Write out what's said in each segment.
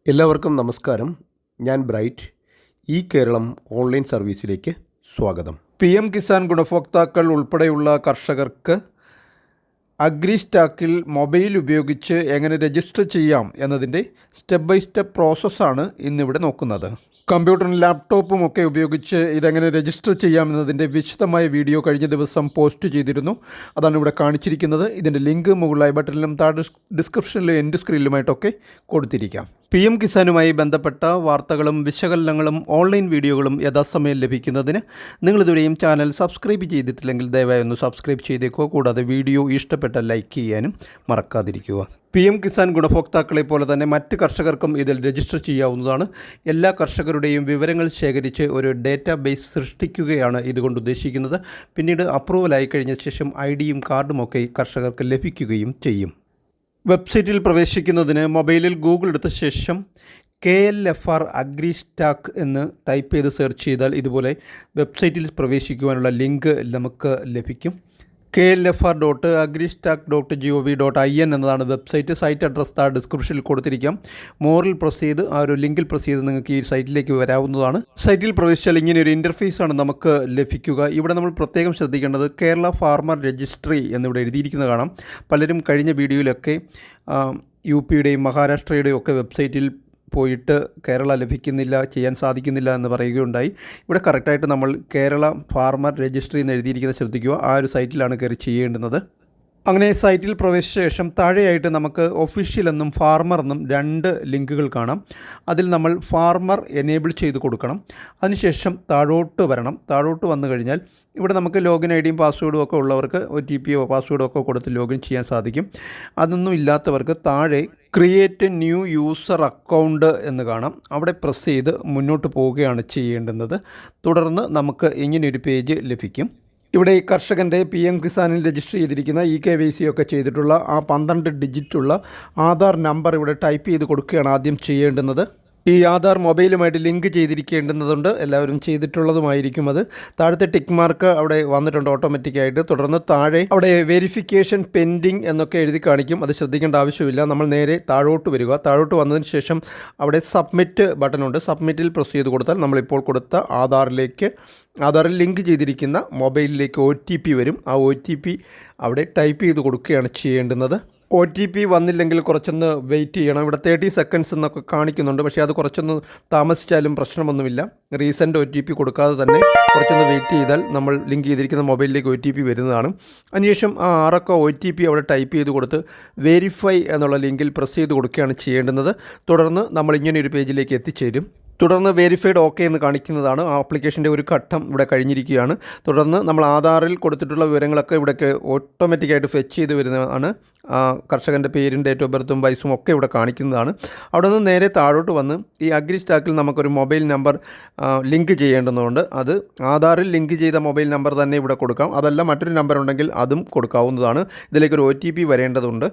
എല്ലാവർക്കും നമസ്കാരം. ഞാൻ ബ്രൈറ്റ്. കേരളം ഓൺലൈൻ സർവീസിലേക്ക് സ്വാഗതം. PM കിസാൻ ഗുണഭോക്താക്കൾ ഉൾപ്പെടെയുള്ള കർഷകർക്ക് അഗ്രിസ്റ്റാക്കിൽ മൊബൈൽ ഉപയോഗിച്ച് എങ്ങനെ രജിസ്റ്റർ ചെയ്യാം എന്നതിൻ്റെ സ്റ്റെപ്പ് ബൈ സ്റ്റെപ്പ് പ്രോസസ്സാണ് ഇന്നിവിടെ നോക്കുന്നത്. കമ്പ്യൂട്ടറും ലാപ്ടോപ്പും ഒക്കെ ഉപയോഗിച്ച് ഇതെങ്ങനെ രജിസ്റ്റർ ചെയ്യാമെന്നതിൻ്റെ വിശദമായ വീഡിയോ കഴിഞ്ഞ ദിവസം പോസ്റ്റ് ചെയ്തിരുന്നു. അതാണ് ഇവിടെ കാണിച്ചിരിക്കുന്നത്. ഇതിൻ്റെ ലിങ്ക് മുകളിലായി ബട്ടണിലും താഴെ ഡിസ്ക്രിപ്ഷനിലും എൻഡ് സ്ക്രീനിലുമായിട്ടൊക്കെ കൊടുത്തിരിക്കാം. PM കിസാനുമായി ബന്ധപ്പെട്ട വാർത്തകളും വിശകലനങ്ങളും ഓൺലൈൻ വീഡിയോകളും യഥാസമയം ലഭിക്കുന്നതിന് നിങ്ങളിതുവരെയും ചാനൽ സബ്സ്ക്രൈബ് ചെയ്തിട്ടില്ലെങ്കിൽ ദയവായി ഒന്ന് സബ്സ്ക്രൈബ് ചെയ്തേക്കുക. കൂടാതെ വീഡിയോ ഇഷ്ടപ്പെട്ടാൽ ലൈക്ക് ചെയ്യാനും മറക്കാതിരിക്കുക. PM കിസാൻ ഗുണഭോക്താക്കളെ പോലെ തന്നെ മറ്റ് കർഷകർക്കും ഇതിൽ രജിസ്റ്റർ ചെയ്യാവുന്നതാണ്. എല്ലാ കർഷകരുടെയും വിവരങ്ങൾ ശേഖരിച്ച് ഒരു ഡേറ്റാബേസ് സൃഷ്ടിക്കുകയാണ് ഇതുകൊണ്ട് ഉദ്ദേശിക്കുന്നത്. പിന്നീട് അപ്രൂവലായി കഴിഞ്ഞ ശേഷം ID-യും കാർഡുമൊക്കെ കർഷകർക്ക് ലഭിക്കുകയും ചെയ്യും. വെബ്സൈറ്റിൽ പ്രവേശിക്കുന്നതിന് മൊബൈലിൽ ഗൂഗിൾ എടുത്ത ശേഷം KLFR അഗ്രിസ്റ്റാക്ക് എന്ന് ടൈപ്പ് ചെയ്ത് സെർച്ച് ചെയ്താൽ ഇതുപോലെ വെബ്സൈറ്റിൽ പ്രവേശിക്കുവാനുള്ള ലിങ്ക് നമുക്ക് ലഭിക്കും. klfr.agristack.gov.in എന്നതാണ് വെബ്സൈറ്റ്. സൈറ്റ് അഡ്രസ് താഴെ ഡിസ്ക്രിപ്ഷനിൽ കൊടുത്തിരിക്കാം. മോറിൽ പ്രസ് ചെയ്ത് ആ ഒരു ലിങ്കിൽ പ്രസ് ചെയ്ത് നിങ്ങൾക്ക് ഈ സൈറ്റിലേക്ക് വരാവുന്നതാണ്. സൈറ്റിൽ പ്രവേശിച്ചാൽ ഇങ്ങനെ ഒരു ഇൻ്റർഫേസാണ് നമുക്ക് ലഭിക്കുക. ഇവിടെ നമ്മൾ പ്രത്യേകം ശ്രദ്ധിക്കേണ്ടത് കേരള ഫാർമർ രജിസ്ട്രി എന്നിവിടെ എഴുതിയിരിക്കുന്നത് കാണാം. പലരും കഴിഞ്ഞ വീഡിയോയിലൊക്കെ UPയുടെയും മഹാരാഷ്ട്രയുടെയും ഒക്കെ വെബ്സൈറ്റിൽ പോയിട്ട് കേരള ലഭിക്കുന്നില്ല, ചെയ്യാൻ സാധിക്കുന്നില്ല എന്ന് പറയുകയുണ്ടായി. ഇവിടെ കറക്റ്റായിട്ട് നമ്മൾ കേരള ഫാർമർ രജിസ്ട്രി എന്ന് എഴുതിയിരിക്കുന്നത് ശ്രദ്ധിക്കുക. ആ ഒരു സൈറ്റിലാണ് കയറി ചെയ്യേണ്ടുന്നത്. അങ്ങനെ സൈറ്റിൽ പ്രവേശിച്ച ശേഷം താഴെയായിട്ട് നമുക്ക് ഒഫീഷ്യൽ എന്നും ഫാർമർ എന്നും രണ്ട് ലിങ്കുകൾ കാണാം. അതിൽ നമ്മൾ ഫാർമർ എനേബിൾ ചെയ്ത് കൊടുക്കണം. അതിനുശേഷം താഴോട്ട് വരണം. താഴോട്ട് വന്നു കഴിഞ്ഞാൽ ഇവിടെ നമുക്ക് ലോഗിൻ ID-യും പാസ്വേഡും ഒക്കെ ഉള്ളവർക്ക് OTP-യോ പാസ്വേഡോ ഒക്കെ കൊടുത്ത് ലോഗിൻ ചെയ്യാൻ സാധിക്കും. അതൊന്നും ഇല്ലാത്തവർക്ക് താഴെ ക്രിയേറ്റ് ന്യൂ യൂസർ അക്കൗണ്ട് എന്ന് കാണാം. അവിടെ പ്രസ് ചെയ്ത് മുന്നോട്ട് പോവുകയാണ് ചെയ്യേണ്ടുന്നത്. തുടർന്ന് നമുക്ക് ഇങ്ങനെയൊരു പേജ് ലഭിക്കും. ഇവിടെ ഈ കർഷകൻ്റെ PM കിസാനിൽ രജിസ്റ്റർ ചെയ്തിരിക്കുന്ന KYC ഒക്കെ ചെയ്തിട്ടുള്ള ആ 12 ഡിജിറ്റുള്ള ആധാർ നമ്പർ ഇവിടെ ടൈപ്പ് ചെയ്ത് കൊടുക്കുകയാണ് ആദ്യം ചെയ്യേണ്ടുന്നത്. ഈ ആധാർ മൊബൈലുമായിട്ട് ലിങ്ക് ചെയ്തിരിക്കേണ്ടുന്നതുണ്ട്. എല്ലാവരും ചെയ്തിട്ടുള്ളതുമായിരിക്കും അത്. താഴത്തെ ടിക്ക് മാർക്ക് അവിടെ വന്നിട്ടുണ്ട് ഓട്ടോമാറ്റിക്കായിട്ട്. തുടർന്ന് താഴെ അവിടെ വെരിഫിക്കേഷൻ പെൻഡിങ് എന്നൊക്കെ എഴുതി കാണിക്കും. അത് ശ്രദ്ധിക്കേണ്ട ആവശ്യമില്ല. നമ്മൾ നേരെ താഴോട്ട് വരിക. താഴോട്ട് വന്നതിന് ശേഷം അവിടെ സബ്മിറ്റ് ബട്ടണുണ്ട്. സബ്മിറ്റിൽ പ്രസ് ചെയ്ത് കൊടുത്താൽ നമ്മളിപ്പോൾ കൊടുത്ത ആധാറിൽ ലിങ്ക് ചെയ്തിരിക്കുന്ന മൊബൈലിലേക്ക് OTP വരും. ആ OTP അവിടെ ടൈപ്പ് ചെയ്ത് കൊടുക്കുകയാണ് ചെയ്യേണ്ടുന്നത്. OTP വന്നില്ലെങ്കിൽ കുറച്ചൊന്ന് വെയിറ്റ് ചെയ്യണം. ഇവിടെ 30 സെക്കൻഡ്സ് എന്നൊക്കെ കാണിക്കുന്നുണ്ട്. പക്ഷേ അത് കുറച്ചൊന്ന് താമസിച്ചാലും പ്രശ്നമൊന്നുമില്ല. റീസെൻ്റ് OTP കൊടുക്കാതെ തന്നെ കുറച്ചൊന്ന് വെയിറ്റ് ചെയ്താൽ നമ്മൾ ലിങ്ക് ചെയ്തിരിക്കുന്ന മൊബൈലിലേക്ക് OTP വരുന്നതാണ്. അതിനുശേഷം ആ 6 OTP അവിടെ ടൈപ്പ് ചെയ്ത് കൊടുത്ത് വെരിഫൈ എന്നുള്ള ലിങ്കിൽ പ്രസ് ചെയ്ത് കൊടുക്കുകയാണ് ചെയ്യേണ്ടുന്നത്. തുടർന്ന് നമ്മൾ ഇങ്ങനെ ഒരു പേജിലേക്ക് എത്തിച്ചേരും. തുടർന്ന് വെരിഫൈഡ് OK എന്ന് കാണിക്കുന്നതാണ്. ആ ആപ്ലിക്കേഷൻ്റെ ഒരു ഘട്ടം ഇവിടെ കഴിഞ്ഞിരിക്കുകയാണ്. തുടർന്ന് നമ്മൾ ആധാറിൽ കൊടുത്തിട്ടുള്ള വിവരങ്ങളൊക്കെ ഇവിടേക്ക് ഓട്ടോമാറ്റിക്കായിട്ട് ഫെച്ച് ചെയ്ത് വരുന്നതാണ്. കർഷകൻ്റെ പേരും ഡേറ്റ് ഓഫ് ബർത്തും വയസ്സും ഒക്കെ ഇവിടെ കാണിക്കുന്നതാണ്. അവിടെ നിന്ന് നേരെ താഴോട്ട് വന്ന് ഈ അഗ്രിസ്റ്റാക്കിൽ നമുക്കൊരു മൊബൈൽ നമ്പർ ലിങ്ക് ചെയ്യേണ്ടതുകൊണ്ട് അത് ആധാറിൽ ലിങ്ക് ചെയ്ത മൊബൈൽ നമ്പർ തന്നെ ഇവിടെ കൊടുക്കാം. അതല്ല മറ്റൊരു നമ്പർ ഉണ്ടെങ്കിൽ അതും കൊടുക്കാവുന്നതാണ്. ഇതിലേക്കൊരു OTP വരേണ്ടതുണ്ട്.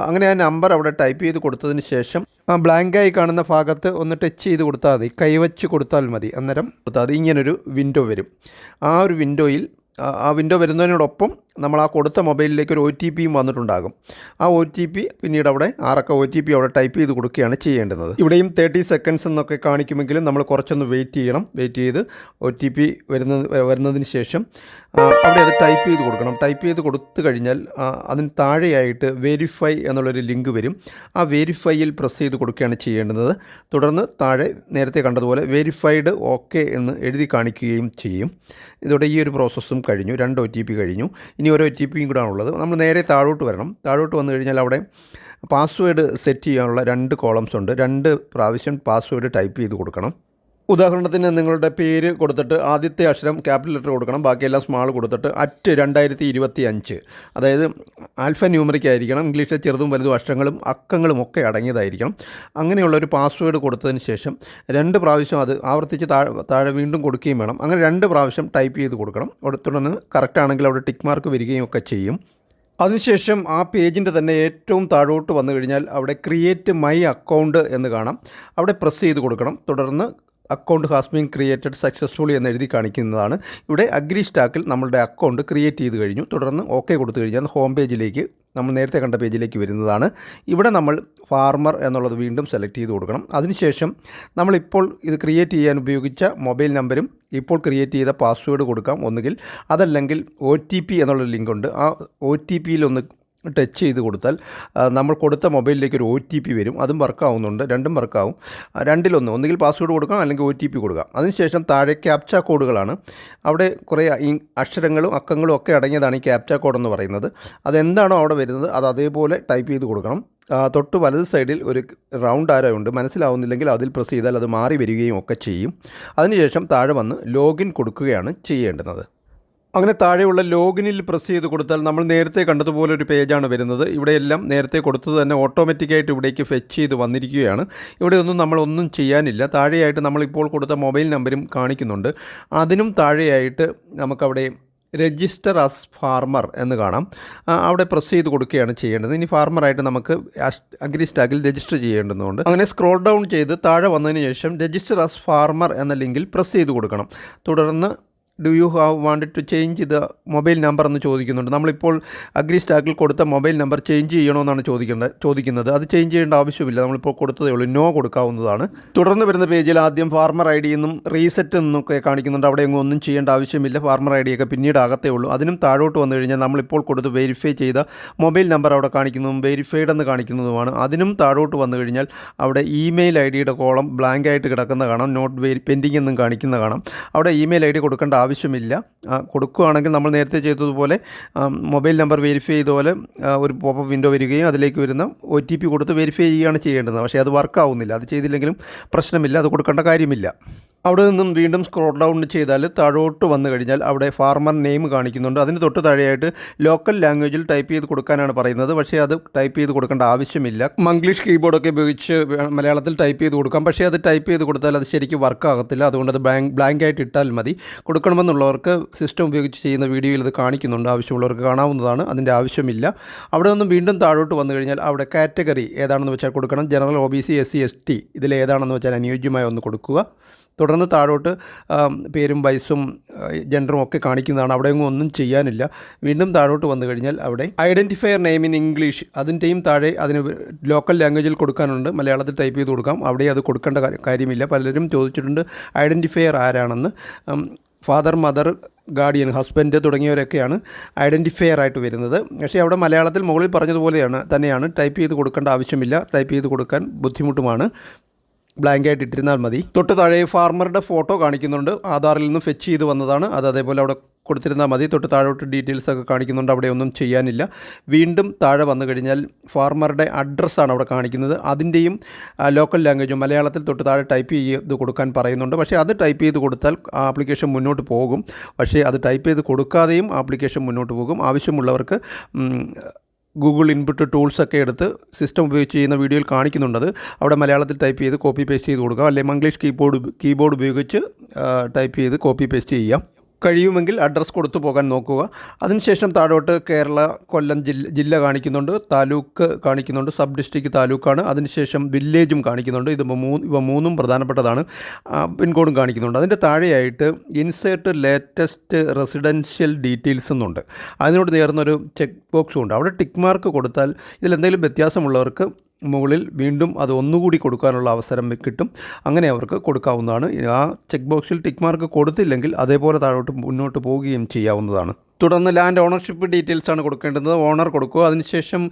അങ്ങനെ ആ നമ്പർ അവിടെ ടൈപ്പ് ചെയ്ത് കൊടുത്തതിന് ശേഷം ബ്ലാങ്കായി കാണുന്ന ഭാഗത്ത് ഒന്ന് ടച്ച് ചെയ്ത് കൊടുത്താൽ മതി. കൈവച്ച് കൊടുത്താൽ മതി. അന്നേരം കൊടുത്താൽ മതി. ഇങ്ങനൊരു വിൻഡോ വരും. ആ ഒരു വിൻഡോയിൽ വിൻഡോ വരുന്നതിനോടൊപ്പം നമ്മൾ ആ കൊടുത്ത മൊബൈലിലേക്ക് ഒരു OTPയും വന്നിട്ടുണ്ടാകും. ആ OTP പിന്നീട് അവിടെ 6 OTP അവിടെ ടൈപ്പ് ചെയ്ത് കൊടുക്കുകയാണ് ചെയ്യേണ്ടത്. ഇവിടെയും 30 സെക്കൻഡ്സ് എന്നൊക്കെ കാണിക്കുമെങ്കിലും നമ്മൾ കുറച്ചൊന്ന് വെയിറ്റ് ചെയ്യണം. വെയിറ്റ് ചെയ്ത് OTP വരുന്നതിന് ശേഷം അവിടെ അത് ടൈപ്പ് ചെയ്ത് കൊടുക്കണം. ടൈപ്പ് ചെയ്ത് കൊടുത്തു കഴിഞ്ഞാൽ അതിന് താഴെയായിട്ട് വെരിഫൈ എന്നുള്ളൊരു ലിങ്ക് വരും. ആ വെരിഫൈയിൽ പ്രസ് ചെയ്ത് കൊടുക്കുകയാണ് ചെയ്യേണ്ടത്. തുടർന്ന് താഴെ നേരത്തെ കണ്ടതുപോലെ വെരിഫൈഡ് OK എന്ന് എഴുതി കാണിക്കുകയും ചെയ്യും. ഇതോടെ ഈ ഒരു പ്രോസസ്സും കഴിഞ്ഞു. 2 OTP കഴിഞ്ഞു. ഇനി ഓരോ OTPയും കൂടെ ആണുള്ളത്. നമ്മൾ നേരെ താഴോട്ട് വരണം. താഴോട്ട് വന്നു കഴിഞ്ഞാൽ അവിടെ പാസ്വേഡ് സെറ്റ് ചെയ്യാനുള്ള 2 കോളംസ് ഉണ്ട്. 2 പ്രാവശ്യം പാസ്വേഡ് ടൈപ്പ് ചെയ്ത് കൊടുക്കണം. ഉദാഹരണത്തിന് നിങ്ങളുടെ പേര് കൊടുത്തിട്ട് ആദ്യത്തെ അക്ഷരം ക്യാപിറ്റൽ ലെറ്റർ കൊടുക്കണം. ബാക്കിയെല്ലാം സ്മാൾ കൊടുത്തിട്ട് @2025 അതായത് ആൽഫ ന്യൂമറിക് ആയിരിക്കണം. ഇംഗ്ലീഷിലെ ചെറുതും വലുതും അക്ഷരങ്ങളും അക്കങ്ങളും ഒക്കെ അടങ്ങിയതായിരിക്കണം. അങ്ങനെയുള്ളൊരു പാസ്വേഡ് കൊടുത്തതിന് ശേഷം 2 പ്രാവശ്യം അത് ആവർത്തിച്ച് താഴെ വീണ്ടും കൊടുക്കുകയും വേണം. അങ്ങനെ 2 പ്രാവശ്യം ടൈപ്പ് ചെയ്ത് കൊടുക്കണം. തുടർന്ന് കറക്റ്റ് ആണെങ്കിൽ അവിടെ ടിക്ക് മാർക്ക് വരികയും ഒക്കെ ചെയ്യും. അതിനുശേഷം ആ പേജിൻ്റെ തന്നെ ഏറ്റവും താഴോട്ട് വന്നു കഴിഞ്ഞാൽ അവിടെ ക്രിയേറ്റ് മൈ അക്കൗണ്ട് എന്ന് കാണാം. അവിടെ പ്രസ് ചെയ്ത് കൊടുക്കണം. തുടർന്ന് account has been created successfully എന്ന് എഴുതി കാണിക്കുന്നതാണ്. ഇവിടെ അഗ്രിസ്റ്റാക്കിൽ നമ്മളുടെ അക്കൗണ്ട് ക്രിയേറ്റ് ചെയ്ത് കഴിഞ്ഞു. തുടർന്ന് OK കൊടുത്തു കഴിഞ്ഞാൽ ഹോം പേജിലേക്ക് നമ്മൾ നേരത്തെ കണ്ട പേജിലേക്ക് വരുന്നതാണ്. ഇവിടെ നമ്മൾ ഫാർമർ എന്നുള്ളത് വീണ്ടും സെലക്ട് ചെയ്ത് കൊടുക്കണം. അതിനുശേഷം നമ്മളിപ്പോൾ ഇത് ക്രിയേറ്റ് ചെയ്യാൻ ഉപയോഗിച്ച മൊബൈൽ നമ്പരും ഇപ്പോൾ ക്രിയേറ്റ് ചെയ്ത പാസ്വേഡ് കൊടുക്കാം ഒന്നുകിൽ. അതല്ലെങ്കിൽ OTP എന്നുള്ളൊരു ലിങ്കുണ്ട്. ആ OTPയിലൊന്ന് ടച്ച് ചെയ്ത് കൊടുത്താൽ നമ്മൾ കൊടുത്ത മൊബൈലിലേക്ക് ഒരു OTP വരും. അതും വർക്കാവുന്നുണ്ട്, രണ്ടും വർക്കാവും. രണ്ടിലൊന്ന്, ഒന്നുകിൽ പാസ്വേഡ് കൊടുക്കാം അല്ലെങ്കിൽ OTP കൊടുക്കാം. അതിനുശേഷം താഴെ ക്യാപ്ച കോഡുകളാണ്. അവിടെ കുറേ അക്ഷരങ്ങളും അക്കങ്ങളും ഒക്കെ അടങ്ങിയതാണ് ഈ ക്യാപ്ച കോഡ് എന്ന് പറയുന്നത്. അതെന്താണോ അവിടെ വരുന്നത് അത് അതേപോലെ ടൈപ്പ് ചെയ്ത് കൊടുക്കണം. തൊട്ട് വലത് സൈഡിൽ ഒരു റൗണ്ട് ആരോ ഉണ്ട്, മനസ്സിലാവുന്നില്ലെങ്കിൽ അതിൽ പ്രസ് ചെയ്താൽ അത് മാറി വരികയും ഒക്കെ ചെയ്യും. അതിനുശേഷം താഴെ വന്ന് ലോഗിൻ കൊടുക്കുകയാണ് ചെയ്യേണ്ടുന്നത്. അങ്ങനെ താഴെയുള്ള ലോഗിനിൽ പ്രസ് ചെയ്ത് കൊടുത്താൽ നമ്മൾ നേരത്തെ കണ്ടതുപോലെ ഒരു പേജാണ് വരുന്നത്. ഇവിടെയെല്ലാം നേരത്തെ കൊടുത്തത് തന്നെ ഓട്ടോമാറ്റിക്കായിട്ട് ഇവിടേക്ക് ഫെച്ച് ചെയ്ത് വന്നിരിക്കുകയാണ്. ഇവിടെയൊന്നും നമ്മളൊന്നും ചെയ്യാനില്ല. താഴെയായിട്ട് നമ്മളിപ്പോൾ കൊടുത്ത മൊബൈൽ നമ്പരും കാണിക്കുന്നുണ്ട്. അതിനും താഴെയായിട്ട് നമുക്കവിടെ രജിസ്റ്റർ ആസ് ഫാർമർ എന്ന് കാണാം. അവിടെ പ്രസ് ചെയ്ത് കൊടുക്കുകയാണ് ചെയ്യേണ്ടത്. ഇനി ഫാർമറായിട്ട് നമുക്ക് അഗ്രിസ്റ്റാക്കിൽ രജിസ്റ്റർ ചെയ്യേണ്ടതുണ്ട്. അങ്ങനെ സ്ക്രോൾ ഡൗൺ ചെയ്ത് താഴെ വന്നതിന് ശേഷം രജിസ്റ്റർ ആസ് ഫാർമർ എന്ന ലിങ്കിൽ പ്രസ് ചെയ്ത് കൊടുക്കണം. തുടർന്ന് do you have wanted to change the mobile number എന്ന് ചോദിക്കുന്നുണ്ട്. നമ്മളിപ്പോൾ അഗ്രിസ്റ്റാക്കിൽ കൊടുത്ത മൊബൈൽ നമ്പർ ചേഞ്ച് ചെയ്യണമെന്നാണ് ചോദിക്കുന്നത്. അത് ചേഞ്ച് ചെയ്യേണ്ട ആവശ്യമില്ല, നമ്മളിപ്പോൾ കൊടുത്തതേ ഉള്ളൂ. നോ കൊടുക്കാവുന്നതാണ്. തുടർന്ന് വരുന്ന പേജിൽ ആദ്യം ഫാർമർ ID എന്നും റീസെറ്റ് എന്നൊക്കെ കാണിക്കുന്നുണ്ട്. അവിടെ ഒന്നും ചെയ്യേണ്ട ആവശ്യമില്ല. ഫാർമർ ID ഒക്കെ പിന്നീട് ആകത്തേ ഉള്ളൂ. അതിനും താഴോട്ട് വന്നു കഴിഞ്ഞാൽ നമ്മളിപ്പോൾ കൊടുത്ത് വെരിഫൈ ചെയ്ത മൊബൈൽ നമ്പർ അവിടെ കാണിക്കുന്നതും വെരിഫൈഡ് എന്ന് കാണിക്കുന്നതുമാണ്. അതിനും താഴോട്ട് വന്നു കഴിഞ്ഞാൽ അവിടെ ഇമെയിൽ ID കോളം ബ്ലാങ്ക് ആയിട്ട് കിടക്കുന്ന കാണാം. നോട്ട് പെൻഡിങ് എന്നും കാണിക്കുന്ന കാണാം. അവിടെ ഇമെയിൽ ID കൊടുക്കേണ്ട ആവശ്യമില്ല. കൊടുക്കുകയാണെങ്കിൽ നമ്മൾ നേരത്തെ ചെയ്തതുപോലെ മൊബൈൽ നമ്പർ വെരിഫൈ ചെയ്തതുപോലെ ഒരു പോപ്പ് വിൻഡോ വരികയും അതിലേക്ക് വരുന്ന OTP കൊടുത്ത് വെരിഫൈ ചെയ്യുകയാണ് ചെയ്യേണ്ടത്. പക്ഷേ അത് വർക്കാവുന്നില്ല. അത് ചെയ്തില്ലെങ്കിലും പ്രശ്നമില്ല, അത് കൊടുക്കേണ്ട കാര്യമില്ല. അവിടെ നിന്നും വീണ്ടും സ്ക്രോൾ ഡൗൺ ചെയ്താൽ താഴോട്ട് വന്നു കഴിഞ്ഞാൽ അവിടെ ഫാർമർ നെയിം കാണിക്കുന്നുണ്ട്. അതിന് തൊട്ട് താഴെയായിട്ട് ലോക്കൽ ലാംഗ്വേജിൽ ടൈപ്പ് ചെയ്ത് കൊടുക്കാനാണ് പറയുന്നത്. പക്ഷേ അത് ടൈപ്പ് ചെയ്ത് കൊടുക്കേണ്ട ആവശ്യമില്ല. മംഗ്ലീഷ് കീബോർഡൊക്കെ ഉപയോഗിച്ച് മലയാളത്തിൽ ടൈപ്പ് ചെയ്ത് കൊടുക്കാം. പക്ഷേ അത് ടൈപ്പ് ചെയ്ത് കൊടുത്താൽ അത് ശരിക്കും വർക്കാകത്തില്ല. അതുകൊണ്ട് അത് ബ്ലാങ്ക് ആയിട്ട് ഇട്ടാൽ മതി. കൊടുക്കണമെന്നുള്ളവർക്ക് സിസ്റ്റം ഉപയോഗിച്ച് ചെയ്യുന്ന വീഡിയോയിൽ ഇത് കാണിക്കുന്നുണ്ട്. ആവശ്യമുള്ളവർക്ക് കാണാവുന്നതാണ്. അതിൻ്റെ ആവശ്യമില്ല. അവിടെ നിന്നും വീണ്ടും താഴോട്ട് വന്നു കഴിഞ്ഞാൽ അവിടെ കാറ്റഗറി ഏതാണെന്ന് വെച്ചാൽ കൊടുക്കണം. ജനറൽ, OBC, SC, ST ഇതിലേതാണെന്ന് വെച്ചാൽ അനുയോജ്യമായി ഒന്ന് കൊടുക്കുക. തുടർന്ന് താഴോട്ട് പേരും വയസ്സും ജെൻഡറും ഒക്കെ കാണിക്കുന്നതാണ്. അവിടെയൊന്നും ഒന്നും ചെയ്യാനില്ല. വീണ്ടും താഴോട്ട് വന്നു കഴിഞ്ഞാൽ അവിടെ ഐഡൻറ്റിഫയർ നെയിം ഇൻ ഇംഗ്ലീഷ് അതിൻ്റെയും താഴെ അതിന് ലോക്കൽ ലാംഗ്വേജിൽ കൊടുക്കാനുണ്ട്. മലയാളത്തിൽ ടൈപ്പ് ചെയ്ത് കൊടുക്കാം. അവിടെ അത് കൊടുക്കേണ്ട കാര്യമില്ല. പലരും ചോദിച്ചിട്ടുണ്ട് ഐഡൻറ്റിഫയർ ആരാണെന്ന്. ഫാദർ, മദർ, ഗാർഡിയൻ, ഹസ്ബൻഡ് തുടങ്ങിയവരൊക്കെയാണ് ഐഡൻറ്റിഫയർ ആയിട്ട് വരുന്നത്. പക്ഷേ അവിടെ മലയാളത്തിൽ മുകളിൽ പറഞ്ഞതുപോലെയാണ് തന്നെയാണ്. ടൈപ്പ് ചെയ്ത് കൊടുക്കേണ്ട ആവശ്യമില്ല. ടൈപ്പ് ചെയ്ത് കൊടുക്കാൻ ബുദ്ധിമുട്ടുമാണ്. ബ്ലാങ്ക് ആയിട്ട് ഇട്ടിരുന്നാൽ മതി. തൊട്ട് താഴെ ഫാർമറുടെ ഫോട്ടോ കാണിക്കുന്നുണ്ട്. ആധാറിൽ നിന്ന് ഫെച്ച് ചെയ്ത് വന്നതാണ്. അത് അതേപോലെ അവിടെ കൊടുത്തിരുന്നാൽ മതി. തൊട്ട് താഴോട്ട് ഡീറ്റെയിൽസൊക്കെ കാണിക്കുന്നുണ്ട്. അവിടെ ഒന്നും ചെയ്യാനില്ല. വീണ്ടും താഴെ വന്നു കഴിഞ്ഞാൽ ഫാർമറുടെ അഡ്രസ്സാണ് അവിടെ കാണിക്കുന്നത്. അതിൻ്റെയും ലോക്കൽ ലാംഗ്വേജും മലയാളത്തിൽ തൊട്ട് താഴെ ടൈപ്പ് ചെയ്ത് കൊടുക്കാൻ പറയുന്നുണ്ട്. പക്ഷേ അത് ടൈപ്പ് ചെയ്ത് കൊടുത്താൽ ആപ്ലിക്കേഷൻ മുന്നോട്ട് പോകും. പക്ഷേ അത് ടൈപ്പ് ചെയ്ത് കൊടുക്കാതെയും ആപ്ലിക്കേഷൻ മുന്നോട്ട് പോകും. ആവശ്യമുള്ളവർക്ക് ഗൂഗിൾ ഇൻപുട്ട് ടൂൾസൊക്കെ എടുത്ത് സിസ്റ്റം ഉപയോഗിച്ച് ചെയ്യുന്ന വീഡിയോയിൽ കാണിക്കുന്നുണ്ട്. അവിടെ മലയാളത്തിൽ ടൈപ്പ് ചെയ്ത് കോപ്പി പേസ്റ്റ് ചെയ്ത് കൊടുക്കുക. അല്ലെങ്കിൽ മംഗ്ലീഷ് കീബോർഡ് ഉപയോഗിച്ച് ടൈപ്പ് ചെയ്ത് കോപ്പി പേസ്റ്റ് ചെയ്യാം. കഴിയുമെങ്കിൽ അഡ്രസ്സ് കൊടുത്തു പോകാൻ നോക്കുക. അതിനുശേഷം താഴോട്ട് കേരള, കൊല്ലം ജില്ല കാണിക്കുന്നുണ്ട്. താലൂക്ക് കാണിക്കുന്നുണ്ട്. സബ് ഡിസ്ട്രിക്ട് താലൂക്കാണ്. അതിനുശേഷം വില്ലേജും കാണിക്കുന്നുണ്ട്. ഇവ മൂന്നും പ്രധാനപ്പെട്ടതാണ്. പിൻകോഡും കാണിക്കുന്നുണ്ട്. അതിൻ്റെ താഴെയായിട്ട് ഇൻസേർട്ട് ലേറ്റസ്റ്റ് റെസിഡൻഷ്യൽ ഡീറ്റെയിൽസ് എന്നുണ്ട്. അതിനോട് നേർന്നൊരു ചെക്ക് ബോക്സും ഉണ്ട്. അവിടെ ടിക്ക് മാർക്ക് കൊടുത്താൽ ഇതിലെന്തെങ്കിലും വ്യത്യാസമുള്ളവർക്ക് മുകളിൽ വീണ്ടും അത് ഒന്നുകൂടി കൊടുക്കാനുള്ള അവസരം കിട്ടും. അങ്ങനെ അവർക്ക് കൊടുക്കാവുന്നതാണ്. ആ ചെക്ക് ബോക്സിൽ ടിക്ക് മാർക്ക് കൊടുത്തില്ലെങ്കിൽ അതേപോലെ താഴോട്ട് മുന്നോട്ട് പോവുകയും ചെയ്യാവുന്നതാണ്. തുടർന്ന് ലാൻഡ് ഓണർഷിപ്പ് ഡീറ്റെയിൽസാണ് കൊടുക്കേണ്ടത്. ഓണർ കൊടുക്കുക. അതിനുശേഷം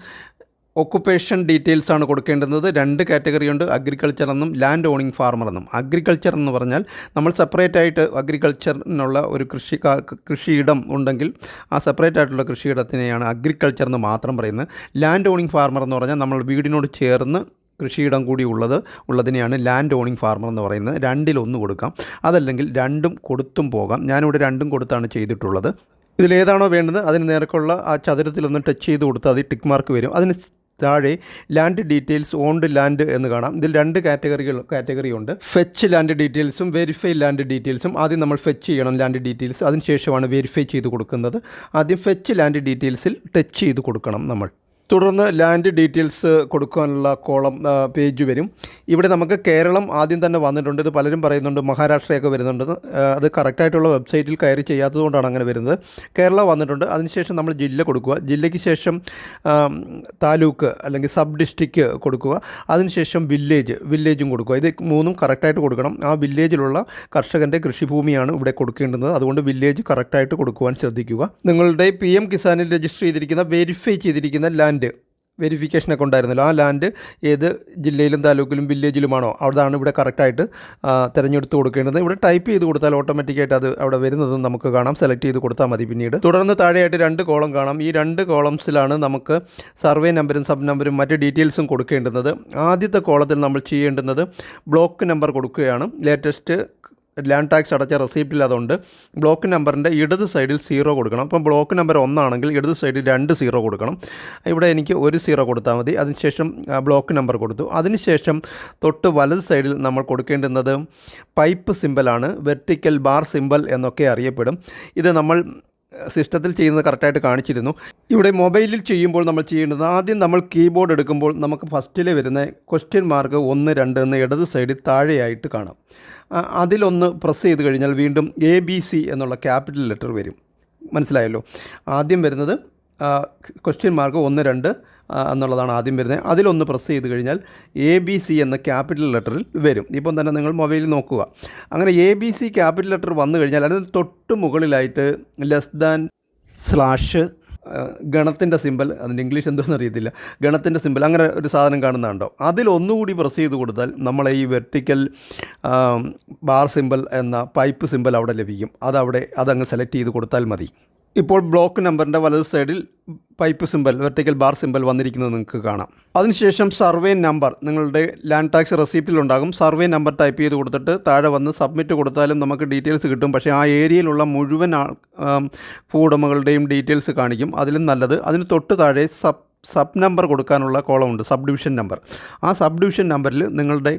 ഒക്കുപ്പേഷൻ ഡീറ്റെയിൽസാണ് കൊടുക്കേണ്ടുന്നത്. 2 കാറ്റഗറിയുണ്ട്, അഗ്രികൾച്ചർ എന്നും ലാൻഡ് ഓണിങ് ഫാർമർ എന്നും. അഗ്രികൾച്ചർ എന്ന് പറഞ്ഞാൽ നമ്മൾ സെപ്പറേറ്റ് ആയിട്ട് അഗ്രികൾച്ചറിനുള്ള ഒരു കൃഷിയിടം ഉണ്ടെങ്കിൽ ആ സെപ്പറേറ്റ് ആയിട്ടുള്ള കൃഷിയിടത്തിനെയാണ് അഗ്രികൾച്ചർ എന്ന് മാത്രം പറയുന്നത്. ലാൻഡ് ഓണിങ് ഫാർമർ എന്ന് പറഞ്ഞാൽ നമ്മൾ വീടിനോട് ചേർന്ന് കൃഷിയിടം കൂടി ഉള്ളതിനെയാണ് ലാൻഡ് ഓണിങ് ഫാർമർ എന്ന് പറയുന്നത്. 2-1 കൊടുക്കാം. അതല്ലെങ്കിൽ 2ഉം കൊടുത്തും പോകാം. ഞാനിവിടെ 2ഉം കൊടുത്താണ് ചെയ്തിട്ടുള്ളത്. ഇതിലേതാണോ വേണ്ടത് അതിന് നേർക്കുള്ള ആ ചതുരത്തിലൊന്ന് ടച്ച് ചെയ്ത് കൊടുത്താൽ അത് ടിക്ക് മാർക്ക് വരും. അതിന് താഴെ ലാൻഡ് ഡീറ്റെയിൽസ്, ഓൺഡ് ലാൻഡ് എന്ന് കാണാം. ഇതിൽ 2 കാറ്റഗറി ഉണ്ട്. ഫെച്ച് ലാൻഡ് ഡീറ്റെയിൽസും വെരിഫൈ ലാൻഡ് ഡീറ്റെയിൽസും. ആദ്യം നമ്മൾ ഫെച്ച് ചെയ്യണം ലാൻഡ് ഡീറ്റെയിൽസ്. അതിനുശേഷമാണ് വെരിഫൈ ചെയ്ത് കൊടുക്കുന്നത്. ആദ്യം ഫെച്ച് ലാൻഡ് ഡീറ്റെയിൽസിൽ ടച്ച് ചെയ്ത് കൊടുക്കണം നമ്മൾ. തുടർന്ന് ലാൻഡ് ഡീറ്റെയിൽസ് കൊടുക്കാനുള്ള കോളം പേജ് വരും. ഇവിടെ നമുക്ക് കേരളം ആദ്യം തന്നെ വന്നിട്ടുണ്ട്. ഇത് പലരും പറയുന്നുണ്ട് മഹാരാഷ്ട്രയൊക്കെ വരുന്നുണ്ടെന്ന്. അത് കറക്റ്റായിട്ടുള്ള വെബ്സൈറ്റിൽ കയറി ചെയ്യാത്തതുകൊണ്ടാണ് അങ്ങനെ വരുന്നത്. കേരള വന്നിട്ടുണ്ട്. അതിനുശേഷം നമ്മൾ ജില്ല കൊടുക്കുക. ജില്ലയ്ക്ക് ശേഷം താലൂക്ക് അല്ലെങ്കിൽ സബ് ഡിസ്ട്രിക്റ്റ് കൊടുക്കുക. അതിനുശേഷം വില്ലേജും കൊടുക്കുക. ഇത് മൂന്നും കറക്റ്റായിട്ട് കൊടുക്കണം. ആ വില്ലേജിലുള്ള കർഷകൻ്റെ കൃഷിഭൂമിയാണ് ഇവിടെ കൊടുക്കേണ്ടത്. അതുകൊണ്ട് വില്ലേജ് കറക്റ്റായിട്ട് കൊടുക്കുവാൻ ശ്രദ്ധിക്കുക. നിങ്ങളുടെ PM കിസാനിൽ രജിസ്റ്റർ ചെയ്തിരിക്കുന്ന വെരിഫൈ ചെയ്തിരിക്കുന്ന ലാൻഡ് വെരിഫിക്കേഷനൊക്കെ ഉണ്ടായിരുന്നല്ലോ, ആ ലാൻഡ് ഏത് ജില്ലയിലും താലൂക്കിലും വില്ലേജിലുമാണോ അവിടെയാണ് ഇവിടെ കറക്റ്റായിട്ട് തിരഞ്ഞെടുത്ത് കൊടുക്കേണ്ടത്. ഇവിടെ ടൈപ്പ് ചെയ്ത് കൊടുത്താൽ ഓട്ടോമാറ്റിക്കായിട്ട് അത് അവിടെ വരുന്നതും നമുക്ക് കാണാം. സെലക്ട് ചെയ്ത് കൊടുത്താൽ മതി. പിന്നീട് തുടർന്ന് താഴെയായിട്ട് 2 കോളം കാണാം. ഈ 2 കോളംസിലാണ് നമുക്ക് സർവേ നമ്പറും സബ് നമ്പറും മറ്റ് ഡീറ്റെയിൽസും കൊടുക്കേണ്ടുന്നത്. ആദ്യത്തെ കോളത്തിൽ നമ്മൾ ചെയ്യേണ്ടുന്നത് ബ്ലോക്ക് നമ്പർ കൊടുക്കുകയാണ്. ലേറ്റസ്റ്റ് ലാൻഡ് ടാക്സ് അടച്ച റെസിപ്റ്റിൽ അതുണ്ട്. ബ്ലോക്ക് നമ്പറിൻ്റെ ഇടത് സൈഡിൽ 0 കൊടുക്കണം. അപ്പം ബ്ലോക്ക് നമ്പർ 1 ആണെങ്കിൽ ഇടത് സൈഡിൽ 2 0 കൊടുക്കണം. ഇവിടെ എനിക്ക് 1 0 കൊടുത്താൽ മതി. അതിനുശേഷം ബ്ലോക്ക് നമ്പർ കൊടുത്തു. അതിനുശേഷം തൊട്ട് വലത് സൈഡിൽ നമ്മൾ കൊടുക്കേണ്ടുന്നത് പൈപ്പ് സിമ്പലാണ്. വെർട്ടിക്കൽ ബാർ സിമ്പൽ എന്നൊക്കെ അറിയപ്പെടും. ഇത് നമ്മൾ സിസ്റ്റത്തിൽ ചെയ്യുന്നത് കറക്റ്റായിട്ട് കാണിച്ചിരുന്നു. ഇവിടെ മൊബൈലിൽ ചെയ്യുമ്പോൾ നമ്മൾ ചെയ്യേണ്ടത്, ആദ്യം നമ്മൾ കീബോർഡ് എടുക്കുമ്പോൾ നമുക്ക് ഫസ്റ്റിൽ വരുന്ന ക്വസ്റ്റ്യൻ മാർക്ക് 1 2 എന്ന് ഇടത് സൈഡിൽ താഴെയായിട്ട് കാണാം. അതിലൊന്ന് പ്രസ് ചെയ്ത് കഴിഞ്ഞാൽ വീണ്ടും ABC എന്നുള്ള ക്യാപിറ്റൽ ലെറ്റർ വരും. മനസ്സിലായല്ലോ? ആദ്യം വരുന്നത് ക്വസ്റ്റ്യൻ മാർക്ക് 1 2 എന്നുള്ളതാണ് ആദ്യം വരുന്നത്. അതിലൊന്ന് പ്രസ് ചെയ്ത് കഴിഞ്ഞാൽ ABC എന്ന ക്യാപിറ്റൽ ലെറ്ററിൽ വരും. ഇപ്പം തന്നെ നിങ്ങൾ മൊബൈലിൽ നോക്കുക. അങ്ങനെ ABC ക്യാപിറ്റൽ ലെറ്റർ വന്നു കഴിഞ്ഞാൽ അതിന് തൊട്ട് മുകളിലായിട്ട് / ഗണത്തിൻ്റെ സിമ്പൽ, അതിൻ്റെ ഇംഗ്ലീഷ് എന്തോന്ന് അറിയത്തില്ല, ഗണത്തിൻ്റെ സിമ്പൽ, അങ്ങനെ ഒരു സാധനം കാണുന്നുണ്ടോ? അതിലൊന്നുകൂടി പ്രസ് ചെയ്ത് കൊടുത്താൽ നമ്മളെ ഈ വെർട്ടിക്കൽ ബാർ സിമ്പൽ എന്ന പൈപ്പ് സിമ്പൽ അവിടെ ലഭിക്കും. അതങ്ങ് സെലക്ട് ചെയ്ത് കൊടുത്താൽ മതി. ഇപ്പോൾ ബ്ലോക്ക് നമ്പറിൻ്റെ വലത് സൈഡിൽ pipe symbol, vertical bar symbol വന്നിരിക്കുന്നത് നിങ്ങൾക്ക് കാണാം. അതിനുശേഷം സർവേ നമ്പർ നിങ്ങളുടെ ലാൻഡ് ടാക്സ് റെസിപ്റ്റിലുണ്ടാകും. സർവേ നമ്പർ ടൈപ്പ് ചെയ്ത് കൊടുത്തിട്ട് താഴെ വന്ന് സബ്മിറ്റ് കൊടുത്താലും നമുക്ക് ഡീറ്റെയിൽസ് കിട്ടും. പക്ഷേ ആ ഏരിയയിലുള്ള മുഴുവൻ ഭൂവുടമകളുടെയും ഡീറ്റെയിൽസ് കാണിക്കും. അതിലും നല്ലത് അതിന് തൊട്ട് താഴെ സബ് നമ്പർ കൊടുക്കാനുള്ള കോളമുണ്ട്, സബ് ഡിവിഷൻ നമ്പർ. ആ സബ് ഡിവിഷൻ നമ്പറിൽ നിങ്ങളുടെ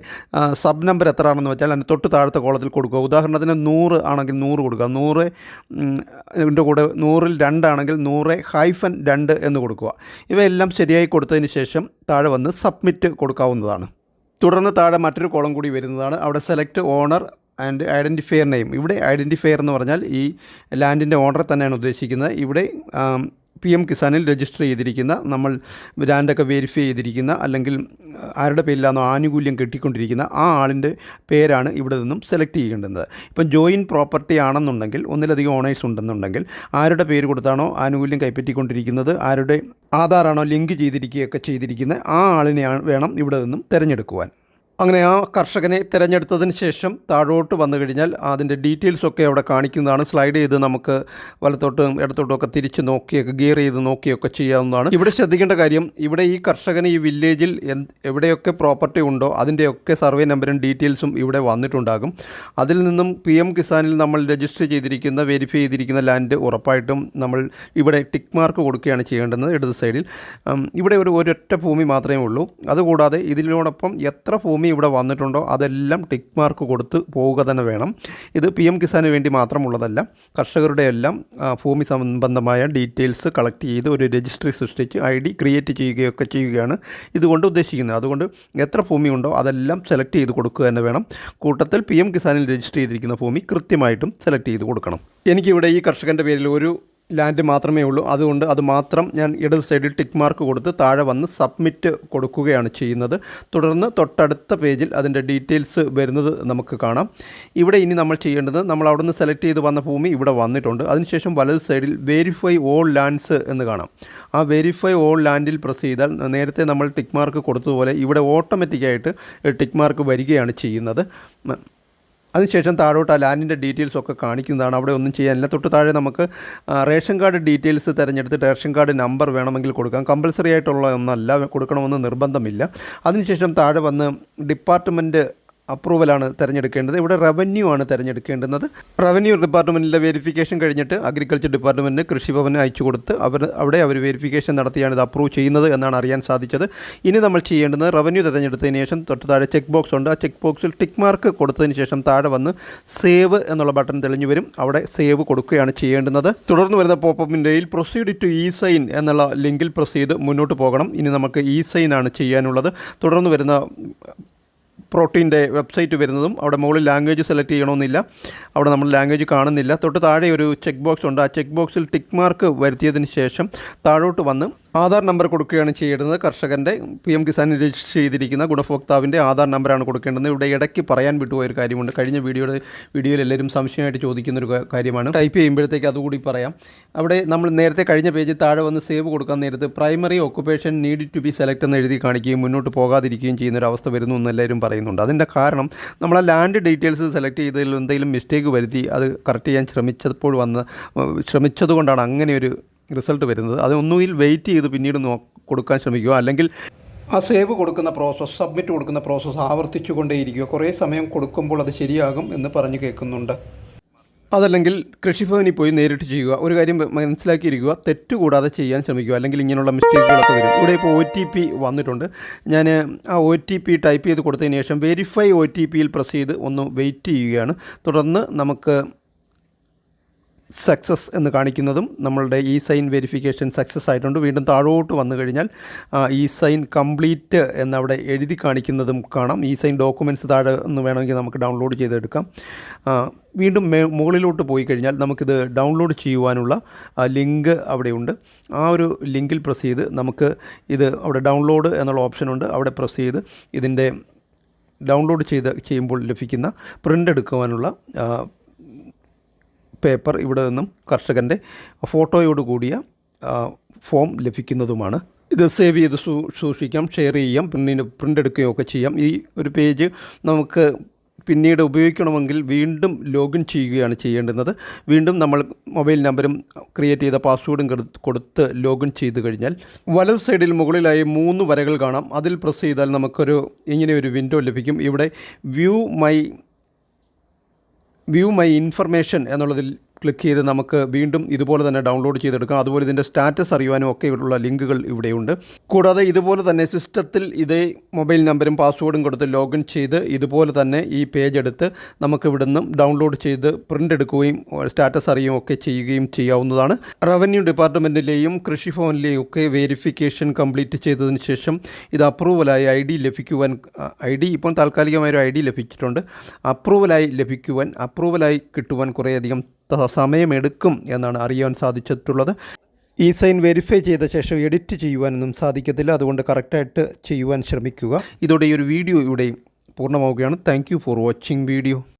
സബ് നമ്പർ എത്ര ആണെന്ന് വെച്ചാൽ അതിന് തൊട്ട് താഴത്തെ കോളത്തിൽ കൊടുക്കുക. ഉദാഹരണത്തിന് 100 ആണെങ്കിൽ 100 കൊടുക്കുക. 100 കൂടെ 100ൽ 2 ആണെങ്കിൽ 100-2 എന്ന് കൊടുക്കുക. ഇവയെല്ലാം ശരിയായി കൊടുത്തതിന് ശേഷം താഴെ വന്ന് സബ്മിറ്റ് കൊടുക്കാവുന്നതാണ്. തുടർന്ന് താഴെ മറ്റൊരു കോളം കൂടി വരുന്നതാണ്. അവിടെ select owner and identifier name. ഇവിടെ ഐഡൻറ്റിഫയർ എന്ന് പറഞ്ഞാൽ ഈ ലാൻഡിൻ്റെ ഓണറെ തന്നെയാണ് ഉദ്ദേശിക്കുന്നത്. ഇവിടെ PM കിസാനിൽ രജിസ്റ്റർ ചെയ്തിരിക്കുന്ന, നമ്മൾ ലാൻഡൊക്കെ വെരിഫൈ ചെയ്തിരിക്കുന്ന, അല്ലെങ്കിൽ ആരുടെ പേരിലാണോ ആനുകൂല്യം കിട്ടിക്കൊണ്ടിരിക്കുന്ന ആ ആളിൻ്റെ പേരാണ് ഇവിടെ നിന്നും സെലക്ട് ചെയ്യേണ്ടത്. ഇപ്പം ജോയിൻ പ്രോപ്പർട്ടി ആണെന്നുണ്ടെങ്കിൽ, ഒന്നിലധികം ഓണേഴ്സ് ഉണ്ടെന്നുണ്ടെങ്കിൽ, ആരുടെ പേര് കൊടുത്താണോ ആനുകൂല്യം കൈപ്പറ്റിക്കൊണ്ടിരിക്കുന്നത്, ആരുടെ ആധാറാണോ ലിങ്ക് ചെയ്തിരിക്കുകയൊക്കെ ചെയ്തിരിക്കുന്നത്, ആ ആളിനെയാണ് വേണം ഇവിടെ നിന്നും തിരഞ്ഞെടുക്കുവാൻ. അങ്ങനെ ആ കർഷകനെ തിരഞ്ഞെടുത്തതിന് ശേഷം താഴോട്ട് വന്നു കഴിഞ്ഞാൽ അതിൻ്റെ ഡീറ്റെയിൽസൊക്കെ അവിടെ കാണിക്കുന്നതാണ്. സ്ലൈഡ് ചെയ്ത് നമുക്ക് വലത്തോട്ടും ഇടത്തോട്ടും ഒക്കെ തിരിച്ച് നോക്കിയൊക്കെ ഗിയർ ചെയ്ത് നോക്കിയൊക്കെ ചെയ്യാവുന്നതാണ്. ഇവിടെ ശ്രദ്ധിക്കേണ്ട കാര്യം, ഇവിടെ ഈ കർഷകന് ഈ വില്ലേജിൽ എവിടെയൊക്കെ പ്രോപ്പർട്ടി ഉണ്ടോ അതിൻ്റെയൊക്കെ സർവേ നമ്പറും ഡീറ്റെയിൽസും ഇവിടെ വന്നിട്ടുണ്ടാകും. അതിൽ നിന്നും PM കിസാനിൽ നമ്മൾ രജിസ്റ്റർ ചെയ്തിരിക്കുന്ന, വെരിഫൈ ചെയ്തിരിക്കുന്ന ലാൻഡ് ഉറപ്പായിട്ടും നമ്മൾ ഇവിടെ ടിക്ക് മാർക്ക് കൊടുക്കുകയാണ് ചെയ്യേണ്ടത് ഇടത് സൈഡിൽ. ഇവിടെ ഒരൊറ്റ ഭൂമി മാത്രമേ ഉള്ളൂ. അതുകൂടാതെ ഇതിനോടൊപ്പം എത്ര ഭൂമി ഇവിടെ വന്നിട്ടുണ്ടോ അതെല്ലാം ടിക്ക് മാർക്ക് കൊടുത്ത് പോവുക തന്നെ വേണം. ഇത് PM കിസാന് വേണ്ടി മാത്രമുള്ളതല്ല, കർഷകരുടെ എല്ലാം ഭൂമി സംബന്ധമായ ഡീറ്റെയിൽസ് കളക്ട് ചെയ്ത് ഒരു രജിസ്ട്രി സൃഷ്ടിച്ച് ID ക്രിയേറ്റ് ചെയ്യുകയൊക്കെ ചെയ്യുകയാണ് ഇതുകൊണ്ട് ഉദ്ദേശിക്കുന്നത്. അതുകൊണ്ട് എത്ര ഭൂമി ഉണ്ടോ അതെല്ലാം സെലക്ട് ചെയ്ത് കൊടുക്കുക തന്നെ വേണം. കൂട്ടത്തിൽ PM കിസാനിൽ രജിസ്റ്റർ ചെയ്തിരിക്കുന്ന ഭൂമി കൃത്യമായിട്ടും സെലക്ട് ചെയ്ത് കൊടുക്കണം. എനിക്കിവിടെ ഈ കർഷകൻ്റെ പേരിൽ ഒരു ലാൻഡ് മാത്രമേ ഉള്ളൂ. അതുകൊണ്ട് അത് മാത്രം ഞാൻ ഇടത് സൈഡിൽ ടിക്ക് മാർക്ക് കൊടുത്ത് താഴെ വന്ന് സബ്മിറ്റ് കൊടുക്കുകയാണ് ചെയ്യുന്നത്. തുടർന്ന് തൊട്ടടുത്ത പേജിൽ അതിൻ്റെ ഡീറ്റെയിൽസ് വരുന്നത് നമുക്ക് കാണാം. ഇവിടെ ഇനി നമ്മൾ ചെയ്യേണ്ടത്, നമ്മൾ അവിടെ നിന്ന് സെലക്ട് ചെയ്ത് വന്ന ഭൂമി ഇവിടെ വന്നിട്ടുണ്ട്. അതിനുശേഷം വലത് സൈഡിൽ വെരിഫൈ ഓൾ ലാൻഡ്സ് എന്ന് കാണാം. ആ വെരിഫൈ ഓൾ ലാൻഡിൽ പ്രസ് ചെയ്താൽ നേരത്തെ നമ്മൾ ടിക്ക് മാർക്ക് കൊടുത്തതുപോലെ ഇവിടെ ഓട്ടോമാറ്റിക്കായിട്ട് ടിക്ക് മാർക്ക് വരികയാണ് ചെയ്യുന്നത്. അതിനുശേഷം താഴോട്ട് ആ ലാൻഡിൻ്റെ ഡീറ്റെയിൽസൊക്കെ കാണിക്കുന്നതാണ്. അവിടെ ഒന്നും ചെയ്യാനില്ല. തൊട്ട് താഴെ നമുക്ക് റേഷൻ കാർഡ് ഡീറ്റെയിൽസ് തിരഞ്ഞെടുത്തിട്ട് റേഷൻ കാർഡ് നമ്പർ വേണമെങ്കിൽ കൊടുക്കാം. കമ്പൽസറി ആയിട്ടുള്ള ഒന്നല്ല, കൊടുക്കണമെന്ന് നിർബന്ധമില്ല. അതിനുശേഷം താഴെ വന്ന് ഡിപ്പാർട്ട്മെൻറ്റ് അപ്രൂവലാണ് തിരഞ്ഞെടുക്കേണ്ടത്. ഇവിടെ റവന്യൂ ആണ് തിരഞ്ഞെടുക്കേണ്ടുന്നത്. റവന്യൂ ഡിപ്പാർട്ട്മെൻറ്റിലെ വെരിഫിക്കേഷൻ കഴിഞ്ഞിട്ട് അഗ്രികൾച്ചർ ഡിപ്പാർട്ട്മെൻറ്റിന് കൃഷിഭവന് അയച്ചു കൊടുത്ത് അവിടെ അവർ വെരിഫിക്കേഷൻ നടത്തിയാണ് ഇത് അപ്രൂവ് ചെയ്യുന്നത് എന്നാണ് അറിയാൻ സാധിച്ചത്. ഇനി നമ്മൾ ചെയ്യേണ്ടത് റവന്യൂ തിരഞ്ഞെടുത്തതിന് ശേഷം തൊട്ട് താഴെ ചെക്ക് ബോക്സ് ഉണ്ട്. ആ ചെക്ക് ബോക്സിൽ ടിക്ക് മാർക്ക് കൊടുത്തതിന് ശേഷം താഴെ വന്ന് സേവ് എന്നുള്ള ബട്ടൺ തെളിഞ്ഞു വരും. അവിടെ സേവ് കൊടുക്കുകയാണ് ചെയ്യേണ്ടുന്നത്. തുടർന്ന് വരുന്ന പോപ്പപ്പിൻ്റെയിൽ പ്രൊസീഡ് ടു ഇ സൈൻ എന്നുള്ള ലിങ്കിൽ പ്രസ് ചെയ്ത് മുന്നോട്ട് പോകണം. ഇനി നമുക്ക് ഇ സൈൻ ആണ് ചെയ്യാനുള്ളത്. തുടർന്ന് വരുന്ന പ്രോട്ടീൻ്റെ വെബ്സൈറ്റ് വരുന്നതും അവിടെ മുകളിൽ ലാംഗ്വേജ് സെലക്ട് ചെയ്യണമെന്നില്ല. അവിടെ നമ്മൾ ലാംഗ്വേജ് കാണുന്നില്ല. തൊട്ട് താഴെ ഒരു ചെക്ക് ബോക്സ് ഉണ്ട്. ആ ചെക്ക് ബോക്സിൽ ടിക്ക് മാർക്ക് വരുത്തിയതിന് ശേഷം താഴോട്ട് വന്ന് ആധാർ നമ്പർ കൊടുക്കുകയാണ് ചെയ്യേണ്ടത്. കർഷകൻ്റെ PM കിസാൻ രജിസ്റ്റർ ചെയ്തിരിക്കുന്ന ഗുണഭോക്താവിൻ്റെ ആധാർ നമ്പറാണ് കൊടുക്കേണ്ടത്. ഇവിടെ ഇടയ്ക്ക് പറയാൻ വിട്ടുപോയൊരു കാര്യമുണ്ട്. കഴിഞ്ഞ വീഡിയോയിൽ എല്ലാവരും സംശയമായിട്ട് ചോദിക്കുന്നൊരു കാര്യമാണ്. ടൈപ്പ് ചെയ്യുമ്പോഴത്തേക്ക് അതുകൂടി പറയാം. അവിടെ നമ്മൾ നേരത്തെ കഴിഞ്ഞ പേജിൽ താഴെ വന്ന് സേവ് കൊടുക്കാൻ നേരത്ത് primary occupation need to be select എന്ന് എഴുതി കാണിക്കുകയും മുന്നോട്ട് പോകാതിരിക്കുകയും ചെയ്യുന്നൊരവസ്ഥ വരുന്നു എന്ന് എല്ലാവരും പറയുന്നുണ്ട്. അതിൻ്റെ കാരണം നമ്മൾ ആ ലാൻഡ് ഡീറ്റെയിൽസ് സെലക്ട് ചെയ്തതിൽ എന്തെങ്കിലും മിസ്റ്റേക്ക് വരുത്തി അത് കറക്റ്റ് ചെയ്യാൻ ശ്രമിച്ചതുകൊണ്ടാണ് അങ്ങനെ ഒരു റിസൾട്ട് വരുന്നത്. അതൊന്നുകിൽ വെയിറ്റ് ചെയ്ത് പിന്നീട് കൊടുക്കാൻ ശ്രമിക്കുക, അല്ലെങ്കിൽ ആ സേവ് കൊടുക്കുന്ന പ്രോസസ്സ്, സബ്മിറ്റ് കൊടുക്കുന്ന പ്രോസസ്സ് ആവർത്തിച്ചു കൊണ്ടേയിരിക്കുക. കുറേ സമയം കൊടുക്കുമ്പോൾ അത് ശരിയാകും എന്ന് പറഞ്ഞു കേൾക്കുന്നുണ്ട്. അതല്ലെങ്കിൽ കൃഷിഭവനിൽ പോയി നേരിട്ട് ചെയ്യുക. ഒരു കാര്യം മനസ്സിലാക്കിയിരിക്കുക, തെറ്റുകൂടാതെ ചെയ്യാൻ ശ്രമിക്കുക, അല്ലെങ്കിൽ ഇങ്ങനെയുള്ള മിസ്റ്റേക്കുകളൊക്കെ വരും. ഇവിടെ ഇപ്പോൾ OTP വന്നിട്ടുണ്ട്. ഞാൻ ആ OTP ടൈപ്പ് ചെയ്ത് കൊടുത്തതിന് ശേഷം വെരിഫൈ OTPയിൽ പ്രസ് ചെയ്ത് ഒന്ന് വെയിറ്റ് ചെയ്യുകയാണ്. തുടർന്ന് നമുക്ക് സക്സസ് എന്ന് കാണിക്കുന്നതും നമ്മളുടെ ഇ സൈൻ വെരിഫിക്കേഷൻ സക്സസ് ആയിട്ടുണ്ട്. വീണ്ടും താഴോട്ട് വന്നു കഴിഞ്ഞാൽ ഇ സൈൻ കംപ്ലീറ്റ് എന്നവിടെ എഴുതി കാണിക്കുന്നതും കാണാം. ഇ സൈൻ ഡോക്യുമെൻറ്റ്സ് താഴെ ഒന്ന് വേണമെങ്കിൽ നമുക്ക് ഡൗൺലോഡ് ചെയ്തെടുക്കാം. വീണ്ടും മുകളിലോട്ട് പോയി കഴിഞ്ഞാൽ നമുക്കിത് ഡൗൺലോഡ് ചെയ്യുവാനുള്ള ലിങ്ക് അവിടെയുണ്ട്. ആ ഒരു ലിങ്കിൽ പ്രസ് ചെയ്ത് നമുക്ക് ഇത് അവിടെ ഡൗൺലോഡ് എന്നുള്ള ഓപ്ഷനുണ്ട്. അവിടെ പ്രസ് ചെയ്ത് ഇതിൻ്റെ ഡൗൺലോഡ് ചെയ്യുമ്പോൾ ലഭിക്കുന്ന പ്രിൻ്റ് എടുക്കുവാനുള്ള പേപ്പർ ഇവിടെ നിന്നും കർഷകൻ്റെ ഫോട്ടോയോട് കൂടിയ ഫോം ലഭിക്കുന്നതുമാണ്. ഇത് സേവ് ചെയ്ത് സൂക്ഷിക്കാം, ഷെയർ ചെയ്യാം, പ്രിൻ്റ് എടുക്കുകയൊക്കെ ചെയ്യാം. ഈ ഒരു പേജ് നമുക്ക് പിന്നീട് ഉപയോഗിക്കണമെങ്കിൽ വീണ്ടും ലോഗിൻ ചെയ്യുകയാണ് ചെയ്യേണ്ടുന്നത്. വീണ്ടും നമ്മൾ മൊബൈൽ നമ്പറും ക്രിയേറ്റ് ചെയ്ത പാസ്വേഡും കൊടുത്ത് ലോഗിൻ ചെയ്ത് കഴിഞ്ഞാൽ വലത് സൈഡിൽ മുകളിലായി 3 വരകൾ കാണാം. അതിൽ പ്രസ് ചെയ്താൽ ഇങ്ങനെ ഒരു വിൻഡോ ലഭിക്കും. ഇവിടെ വ്യൂ മൈ ഇൻഫർമേഷൻ എന്നുള്ളതിൽ ക്ലിക്ക് ചെയ്ത് നമുക്ക് വീണ്ടും ഇതുപോലെ തന്നെ ഡൗൺലോഡ് ചെയ്തെടുക്കാം. അതുപോലെ ഇതിൻ്റെ സ്റ്റാറ്റസ് അറിയുവാനും ഒക്കെ ഇവിടെയുള്ള ലിങ്കുകൾ ഇവിടെയുണ്ട്. കൂടാതെ ഇതുപോലെ തന്നെ സിസ്റ്റത്തിൽ ഇതേ മൊബൈൽ നമ്പറും പാസ്വേഡും കൊടുത്ത് ലോഗിൻ ചെയ്ത് ഇതുപോലെ തന്നെ ഈ പേജ് എടുത്ത് നമുക്ക് ഇവിടുന്ന് ഡൗൺലോഡ് ചെയ്ത് പ്രിൻ്റ് എടുക്കുകയും സ്റ്റാറ്റസ് അറിയുകയും ഒക്കെ ചെയ്യുകയും ചെയ്യാവുന്നതാണ്. റവന്യൂ ഡിപ്പാർട്ട്മെൻറ്റിലെയും കൃഷിഭവനിലെയും ഒക്കെ വെരിഫിക്കേഷൻ കംപ്ലീറ്റ് ചെയ്തതിന് ശേഷം ഇത് അപ്രൂവലായി ID ലഭിക്കുവാൻ, ഇപ്പോൾ താൽക്കാലികമായൊരു ID ലഭിച്ചിട്ടുണ്ട്. അപ്രൂവലായി കിട്ടുവാൻ കുറേയധികം സമയമെടുക്കും എന്നാണ് അറിയാൻ സാധിച്ചിട്ടുള്ളത്. ഇ സൈൻ വെരിഫൈ ചെയ്ത ശേഷം എഡിറ്റ് ചെയ്യുവാനൊന്നും സാധിക്കത്തില്ല. അതുകൊണ്ട് കറക്റ്റായിട്ട് ചെയ്യുവാൻ ശ്രമിക്കുക. ഇതോടെ ഈ ഒരു വീഡിയോ ഇവിടെ പൂർണ്ണമാവുകയാണ്. Thank you for watching video.